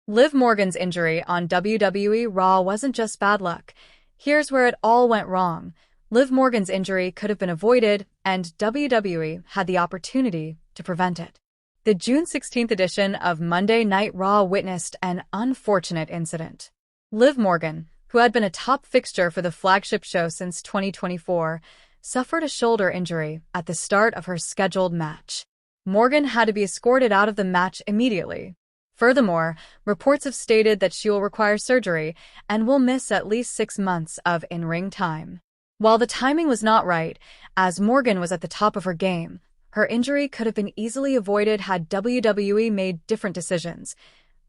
Liv Morgan's injury on WWE RAW wasn't just bad luck. Here's where it all went wrong. Liv Morgan's injury could have been avoided, and WWE had the opportunity to prevent it. The June 16th edition of Monday Night Raw witnessed an unfortunate incident. Liv Morgan, who had been a top fixture for the flagship show since 2024, suffered a shoulder injury at the start of her scheduled match. Morgan had to be escorted out of the match immediately. Furthermore, reports have stated that she will require surgery and will miss at least 6 months of in-ring time. While the timing was not right, as Morgan was at the top of her game, her injury could have been easily avoided had WWE made different decisions.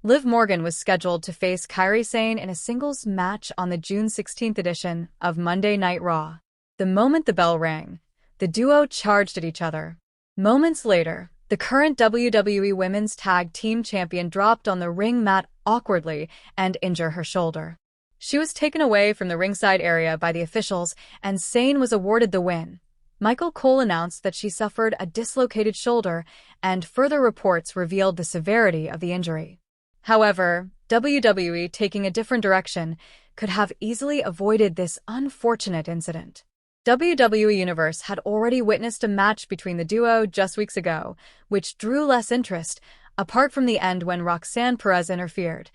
Liv Morgan was scheduled to face Kairi Sane in a singles match on the June 16th edition of Monday Night Raw. The moment the bell rang, the duo charged at each other. Moments later, the current WWE Women's Tag Team Champion dropped on the ring mat awkwardly and injured her shoulder. She was taken away from the ringside area by the officials, and Sane was awarded the win. Michael Cole announced that she suffered a dislocated shoulder, and further reports revealed the severity of the injury. However, WWE, taking a different direction, could have easily avoided this unfortunate incident. WWE Universe had already witnessed a match between the duo just weeks ago, which drew less interest, apart from the end when Roxanne Perez interfered.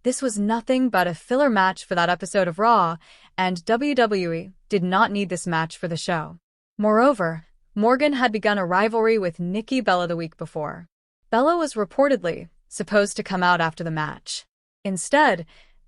This was nothing but a filler match for that episode of Raw, and WWE did not need this match for the show. Moreover, Morgan had begun a rivalry with Nikki Bella the week before. Bella was reportedly supposed to come out after the match. Instead,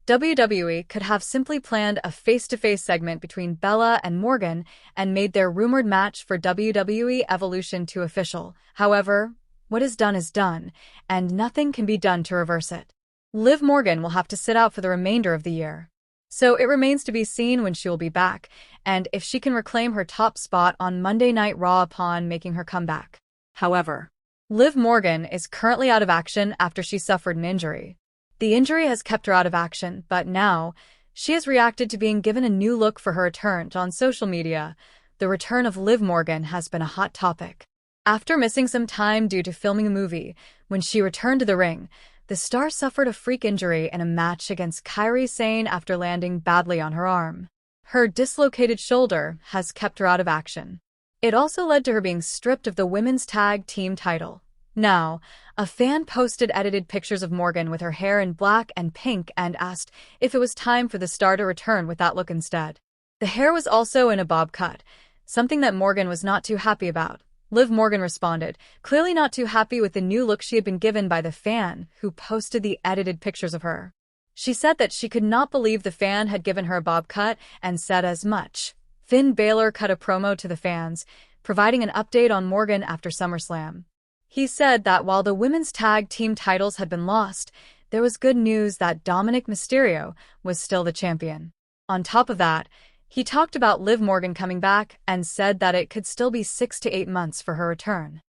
WWE could have simply planned a face-to-face segment between Bella and Morgan and made their rumored match for WWE Evolution 2 official. However, what is done, and nothing can be done to reverse it. Liv Morgan will have to sit out for the remainder of the year. So it remains to be seen when she will be back, and if she can reclaim her top spot on Monday Night Raw upon making her comeback. However, Liv Morgan is currently out of action after she suffered an injury. The injury has kept her out of action, but now, she has reacted to being given a new look for her return on social media. The return of Liv Morgan has been a hot topic. After missing some time due to filming a movie, when she returned to the ring, the star suffered a freak injury in a match against Kairi Sane after landing badly on her arm. Her dislocated shoulder has kept her out of action. It also led to her being stripped of the women's tag team title. Now, a fan posted edited pictures of Morgan with her hair in black and pink and asked if it was time for the star to return with that look instead. The hair was also in a bob cut, something that Morgan was not too happy about. Liv Morgan responded, clearly not too happy with the new look she had been given by the fan who posted the edited pictures of her. She said that she could not believe the fan had given her a bob cut and said as much. Finn Balor cut a promo to the fans, providing an update on Morgan after SummerSlam. He said that while the women's tag team titles had been lost, there was good news that Dominic Mysterio was still the champion. On top of that, he talked about Liv Morgan coming back and said that it could still be 6 to 8 months for her return.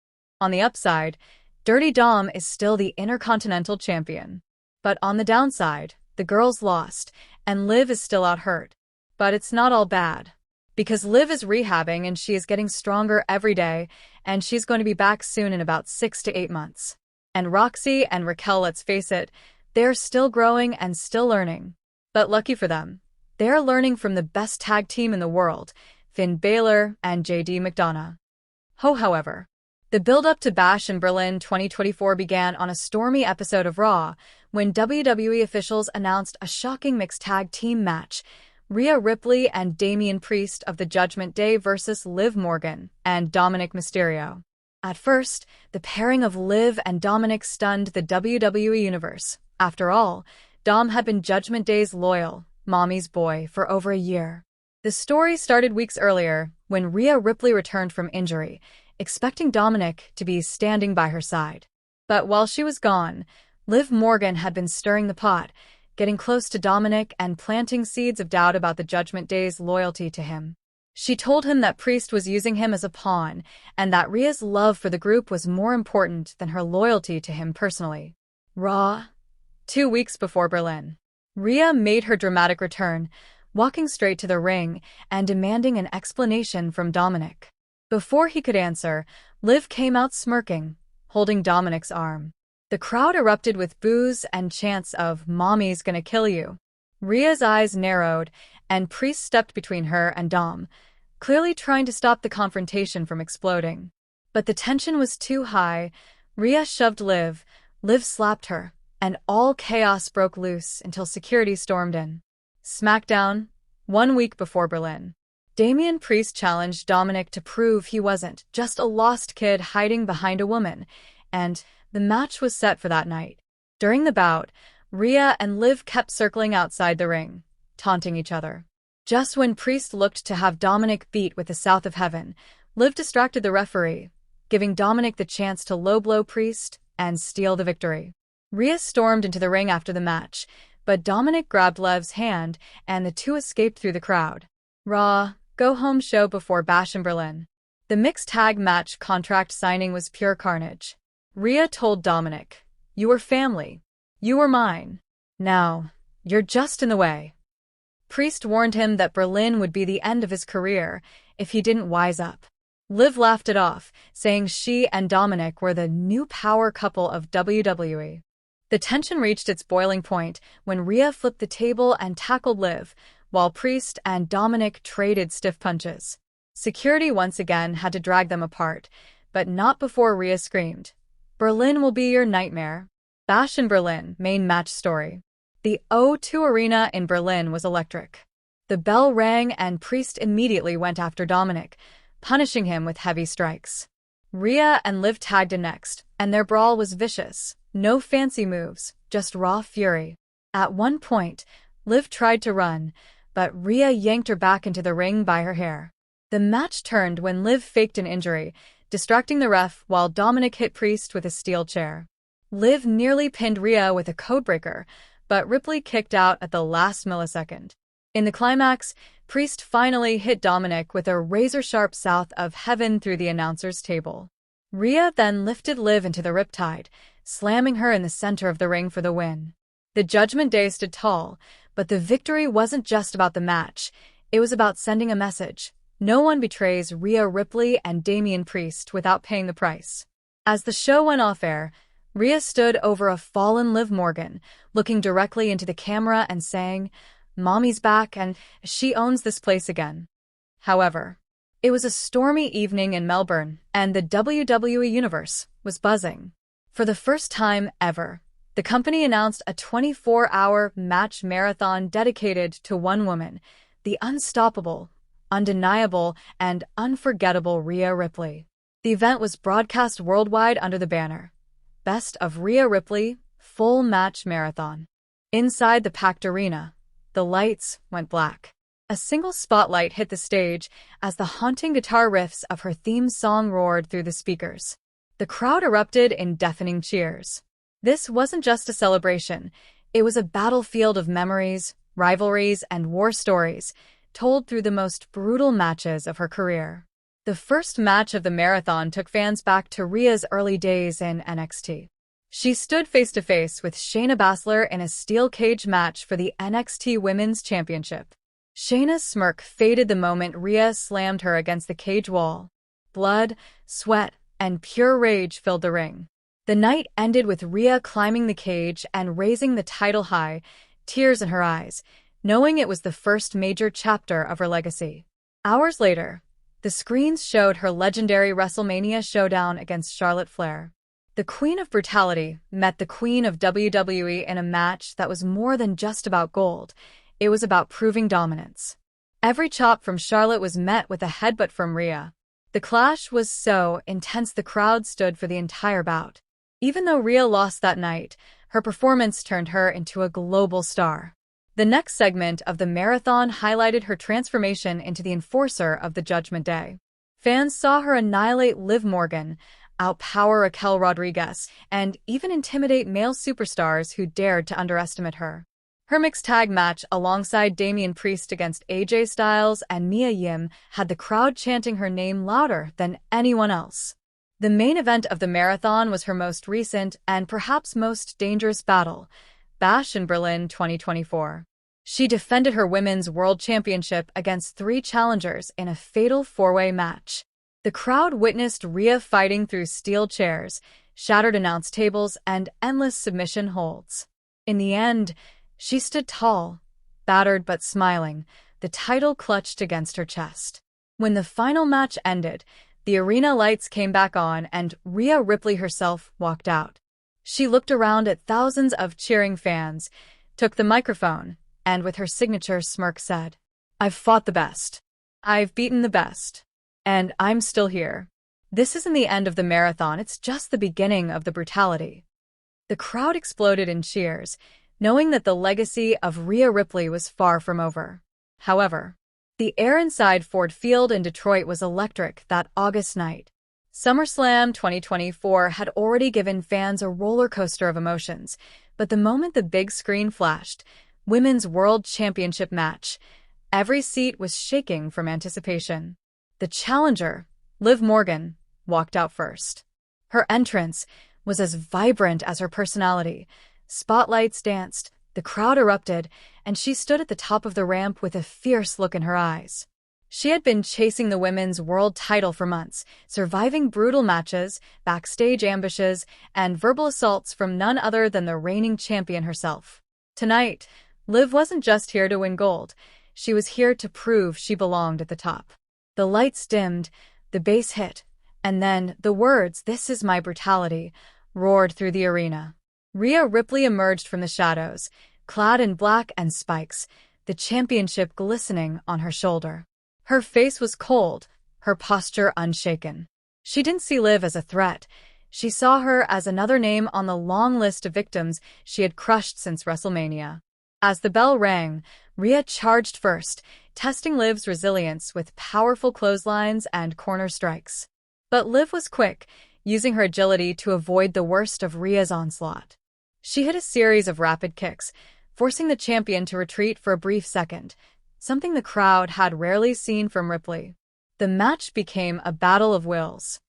On the upside, Dirty Dom is still the Intercontinental Champion. But on the downside, the girls lost, and Liv is still out hurt. But it's not all bad. Because Liv is rehabbing and she is getting stronger every day, and she's going to be back soon in about 6 to 8 months. And Roxy and Raquel, let's face it, they're still growing and still learning. But lucky for them, they're learning from the best tag team in the world, Finn Balor and JD McDonough. However, the build-up to Bash in Berlin 2024 began on a stormy episode of Raw when WWE officials announced a shocking mixed tag team match, Ria Ripley and Damian Priest of the Judgment Day versus Liv Morgan and Dominic Mysterio. At first, the pairing of Liv and Dominic stunned the WWE Universe. After all, Dom had been Judgment Day's loyal, mommy's boy for over a year. The story started weeks earlier when Ria Ripley returned from injury, expecting Dominic to be standing by her side. But while she was gone, Liv Morgan had been stirring the pot, getting close to Dominic and planting seeds of doubt about the Judgment Day's loyalty to him. She told him that Priest was using him as a pawn, and that Ria's love for the group was more important than her loyalty to him personally. Raw. 2 weeks before Berlin. Ria made her dramatic return, walking straight to the ring and demanding an explanation from Dominic. Before he could answer, Liv came out smirking, holding Dominic's arm. The crowd erupted with boos and chants of "Mommy's gonna kill you." Rhea's eyes narrowed, and Priest stepped between her and Dom, clearly trying to stop the confrontation from exploding. But the tension was too high. Ria shoved Liv, Liv slapped her, and all chaos broke loose until security stormed in. SmackDown, 1 week before Berlin. Damian Priest challenged Dominic to prove he wasn't just a lost kid hiding behind a woman, and the match was set for that night. During the bout, Ria and Liv kept circling outside the ring, taunting each other. Just when Priest looked to have Dominic beat with the South of Heaven, Liv distracted the referee, giving Dominic the chance to low-blow Priest and steal the victory. Ria stormed into the ring after the match, but Dominic grabbed Liv's hand and the two escaped through the crowd. RAW, go-home show before Bash in Berlin. The mixed tag match contract signing was pure carnage. Ria told Dominic, "You were family. You were mine. Now, you're just in the way." Priest warned him that Berlin would be the end of his career if he didn't wise up. Liv laughed it off, saying she and Dominic were the new power couple of WWE. The tension reached its boiling point when Ria flipped the table and tackled Liv, while Priest and Dominic traded stiff punches. Security once again had to drag them apart, but not before Ria screamed, "Berlin will be your nightmare." Bash in Berlin, main match story. The O2 Arena in Berlin was electric. The bell rang and Priest immediately went after Dominic, punishing him with heavy strikes. Ria and Liv tagged in next, and their brawl was vicious. No fancy moves, just raw fury. At one point, Liv tried to run, but Ria yanked her back into the ring by her hair. The match turned when Liv faked an injury, distracting the ref while Dominic hit Priest with a steel chair. Liv nearly pinned Ria with a codebreaker, but Ripley kicked out at the last millisecond. In the climax, Priest finally hit Dominic with a razor-sharp South of Heaven through the announcer's table. Ria then lifted Liv into the riptide, slamming her in the center of the ring for the win. The Judgment Day stood tall, but the victory wasn't just about the match. It was about sending a message. No one betrays Ria Ripley and Damian Priest without paying the price. As the show went off-air, Ria stood over a fallen Liv Morgan, looking directly into the camera and saying, "Mommy's back and she owns this place again." However, it was a stormy evening in Melbourne, and the WWE Universe was buzzing. For the first time ever, the company announced a 24-hour match marathon dedicated to one woman, the unstoppable, undeniable, and unforgettable Ria Ripley. The event was broadcast worldwide under the banner, "Best of Ria Ripley, Full Match Marathon." Inside the packed arena, the lights went black. A single spotlight hit the stage as the haunting guitar riffs of her theme song roared through the speakers. The crowd erupted in deafening cheers. This wasn't just a celebration. It was a battlefield of memories, rivalries, and war stories, told through the most brutal matches of her career. The first match of the marathon took fans back to Ria's early days in NXT. She stood face-to-face with Shayna Baszler in a steel cage match for the NXT Women's Championship. Shayna's smirk faded the moment Ria slammed her against the cage wall. Blood, sweat, and pure rage filled the ring. The night ended with Ria climbing the cage and raising the title high, tears in her eyes, knowing it was the first major chapter of her legacy. Hours later, the screens showed her legendary WrestleMania showdown against Charlotte Flair. The Queen of Brutality met the Queen of WWE in a match that was more than just about gold. It was about proving dominance. Every chop from Charlotte was met with a headbutt from Ria. The clash was so intense the crowd stood for the entire bout. Even though Ria lost that night, her performance turned her into a global star. The next segment of the marathon highlighted her transformation into the enforcer of the Judgment Day. Fans saw her annihilate Liv Morgan, outpower Raquel Rodriguez, and even intimidate male superstars who dared to underestimate her. Her mixed tag match alongside Damian Priest against AJ Styles and Mia Yim had the crowd chanting her name louder than anyone else. The main event of the marathon was her most recent and perhaps most dangerous battle, Bash in Berlin 2024. She defended her Women's World Championship against 3 challengers in a fatal 4-way match. The crowd witnessed Ria fighting through steel chairs, shattered announce tables, and endless submission holds. In the end, she stood tall, battered but smiling, the title clutched against her chest. When the final match ended, the arena lights came back on and Ria Ripley herself walked out. She looked around at thousands of cheering fans, took the microphone, and with her signature smirk said, "I've fought the best. I've beaten the best. And I'm still here." This isn't the end of the marathon, it's just the beginning of the brutality. The crowd exploded in cheers, knowing that the legacy of Ria Ripley was far from over. However, the air inside Ford Field in Detroit was electric that August night. SummerSlam 2024 had already given fans a roller coaster of emotions, but the moment the big screen flashed, Women's World Championship match, every seat was shaking from anticipation. The challenger, Liv Morgan, walked out first. Her entrance was as vibrant as her personality. Spotlights danced, the crowd erupted, and she stood at the top of the ramp with a fierce look in her eyes. She had been chasing the women's world title for months, surviving brutal matches, backstage ambushes, and verbal assaults from none other than the reigning champion herself. Tonight, Liv wasn't just here to win gold. She was here to prove she belonged at the top. The lights dimmed, the bass hit, and then the words, "This is my brutality," roared through the arena. Ria Ripley emerged from the shadows, clad in black and spikes, the championship glistening on her shoulder. Her face was cold, her posture unshaken. She didn't see Liv as a threat. She saw her as another name on the long list of victims she had crushed since WrestleMania. As the bell rang, Ria charged first, testing Liv's resilience with powerful clotheslines and corner strikes. But Liv was quick, using her agility to avoid the worst of Ria's onslaught. She hit a series of rapid kicks, forcing the champion to retreat for a brief second, something the crowd had rarely seen from Ripley. The match became a battle of wills.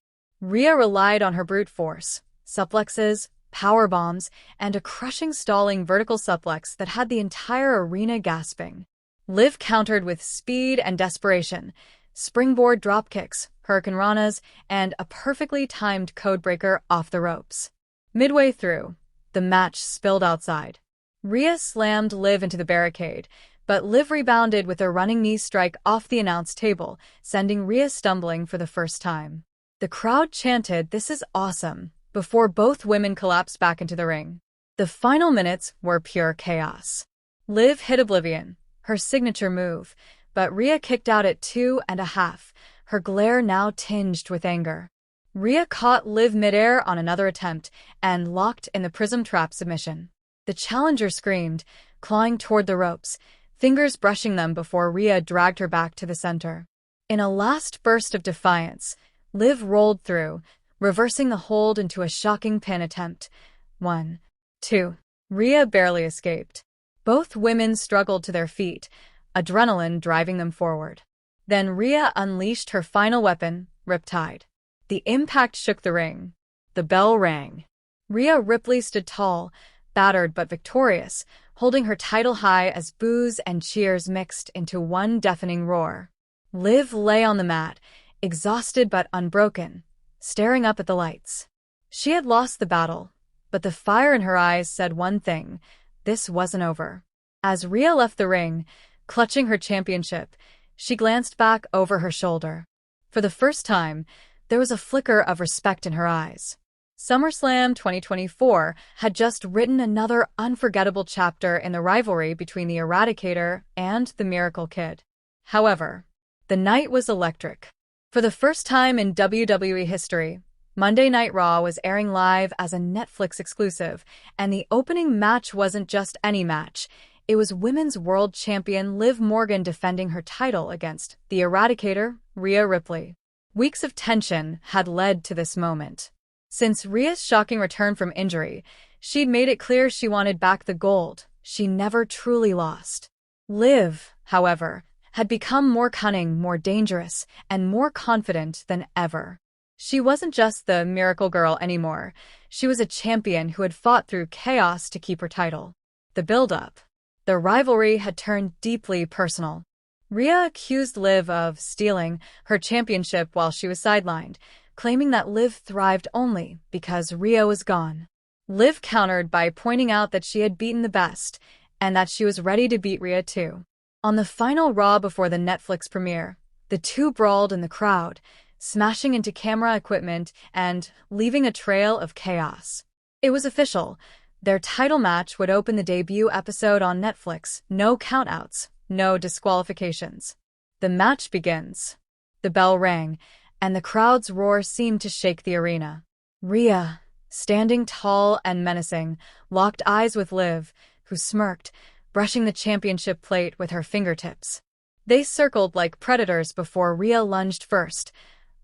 Ria relied on her brute force, suplexes, power bombs, and a crushing stalling vertical suplex that had the entire arena gasping. Liv countered with speed and desperation, springboard dropkicks, hurricanranas, and a perfectly timed codebreaker off the ropes. Midway through, the match spilled outside. Ria slammed Liv into the barricade, but Liv rebounded with a running knee strike off the announce table, sending Ria stumbling for the first time. The crowd chanted, "This is awesome," before both women collapsed back into the ring. The final minutes were pure chaos. Liv hit Oblivion, her signature move, but Ria kicked out at 2.5, her glare now tinged with anger. Ria caught Liv midair on another attempt and locked in the Prism Trap submission. The challenger screamed, clawing toward the ropes, fingers brushing them before Ria dragged her back to the center. In a last burst of defiance, Liv rolled through, reversing the hold into a shocking pin attempt. 1, 2. Ria barely escaped. Both women struggled to their feet, adrenaline driving them forward. Then Ria unleashed her final weapon, Riptide. The impact shook the ring. The bell rang. Ria Ripley stood tall, battered but victorious, holding her title high as boos and cheers mixed into one deafening roar. Liv lay on the mat, exhausted but unbroken, staring up at the lights. She had lost the battle, but the fire in her eyes said one thing: this wasn't over. As Ria left the ring, clutching her championship, she glanced back over her shoulder. For the first time, there was a flicker of respect in her eyes. SummerSlam 2024 had just written another unforgettable chapter in the rivalry between the Eradicator and the Miracle Kid. However, the night was electric. For the first time in WWE history, Monday Night Raw was airing live as a Netflix exclusive, and the opening match wasn't just any match. It was Women's World Champion Liv Morgan defending her title against the Eradicator, Ria Ripley. Weeks of tension had led to this moment. Since Ria's shocking return from injury, she'd made it clear she wanted back the gold she never truly lost. Liv, however, had become more cunning, more dangerous, and more confident than ever. She wasn't just the miracle girl anymore. She was a champion who had fought through chaos to keep her title. The build-up. The rivalry had turned deeply personal. Ria accused Liv of stealing her championship while she was sidelined, claiming that Liv thrived only because Ria was gone. Liv countered by pointing out that she had beaten the best, and that she was ready to beat Ria too. On the final Raw before the Netflix premiere, the two brawled in the crowd, smashing into camera equipment and leaving a trail of chaos. It was official. Their title match would open the debut episode on Netflix. No countouts, no disqualifications. The match begins. The bell rang, and the crowd's roar seemed to shake the arena. Ria, standing tall and menacing, locked eyes with Liv, who smirked, brushing the championship plate with her fingertips. They circled like predators before Ria lunged first,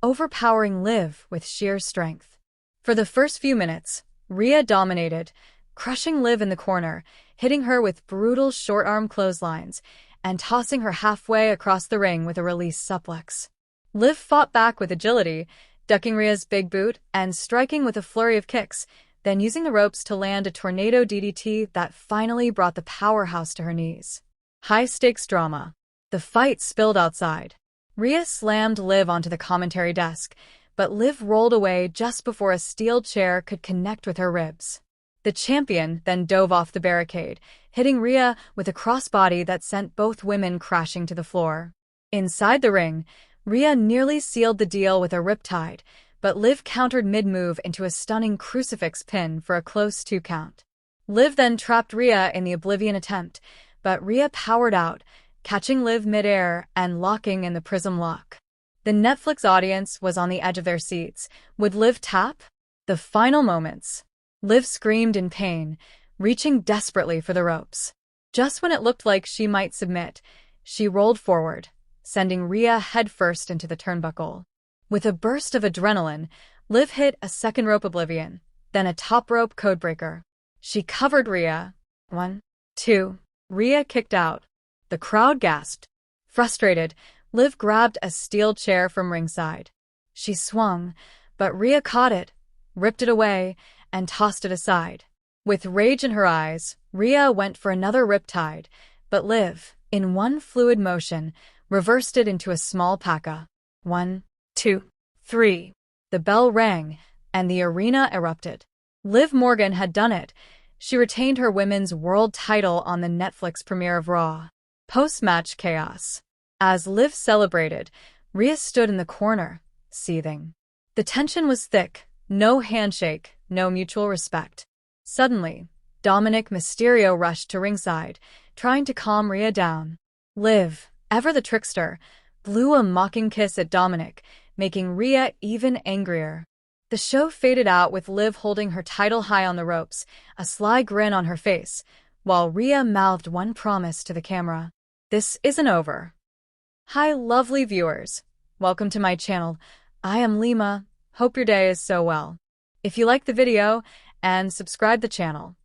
overpowering Liv with sheer strength. For the first few minutes, Ria dominated, crushing Liv in the corner, hitting her with brutal short-arm clotheslines, and tossing her halfway across the ring with a release suplex. Liv fought back with agility, ducking Ria's big boot and striking with a flurry of kicks, then using the ropes to land a tornado DDT that finally brought the powerhouse to her knees. High-stakes drama. The fight spilled outside. Ria slammed Liv onto the commentary desk, but Liv rolled away just before a steel chair could connect with her ribs. The champion then dove off the barricade, hitting Ria with a crossbody that sent both women crashing to the floor. Inside the ring, Ria nearly sealed the deal with a riptide, but Liv countered mid-move into a stunning crucifix pin for a close 2 count. Liv then trapped Ria in the Oblivion attempt, but Ria powered out, catching Liv mid-air and locking in the Prism lock. The Netflix audience was on the edge of their seats. Would Liv tap? The final moments. Liv screamed in pain, reaching desperately for the ropes. Just when it looked like she might submit, she rolled forward, sending Ria headfirst into the turnbuckle. With a burst of adrenaline, Liv hit a second rope Oblivion, then a top rope codebreaker. She covered Ria. 1, 2. Ria kicked out. The crowd gasped. Frustrated, Liv grabbed a steel chair from ringside. She swung, but Ria caught it, ripped it away, and tossed it aside. With rage in her eyes, Ria went for another riptide, but Liv, in one fluid motion, reversed it into a small paka. 1, 2, 3. The bell rang, and the arena erupted. Liv Morgan had done it. She retained her women's world title on the Netflix premiere of Raw. Post-match chaos. As Liv celebrated, Ria stood in the corner, seething. The tension was thick. No handshake, no mutual respect. Suddenly, Dominic Mysterio rushed to ringside, trying to calm Ria down. Liv, ever the trickster, blew a mocking kiss at Dominic, making Ria even angrier. The show faded out with Liv holding her title high on the ropes, a sly grin on her face, while Ria mouthed one promise to the camera. This isn't over. Hi lovely viewers. Welcome to my channel. I am Lima. Hope your day is so well. If you like the video, and subscribe the channel.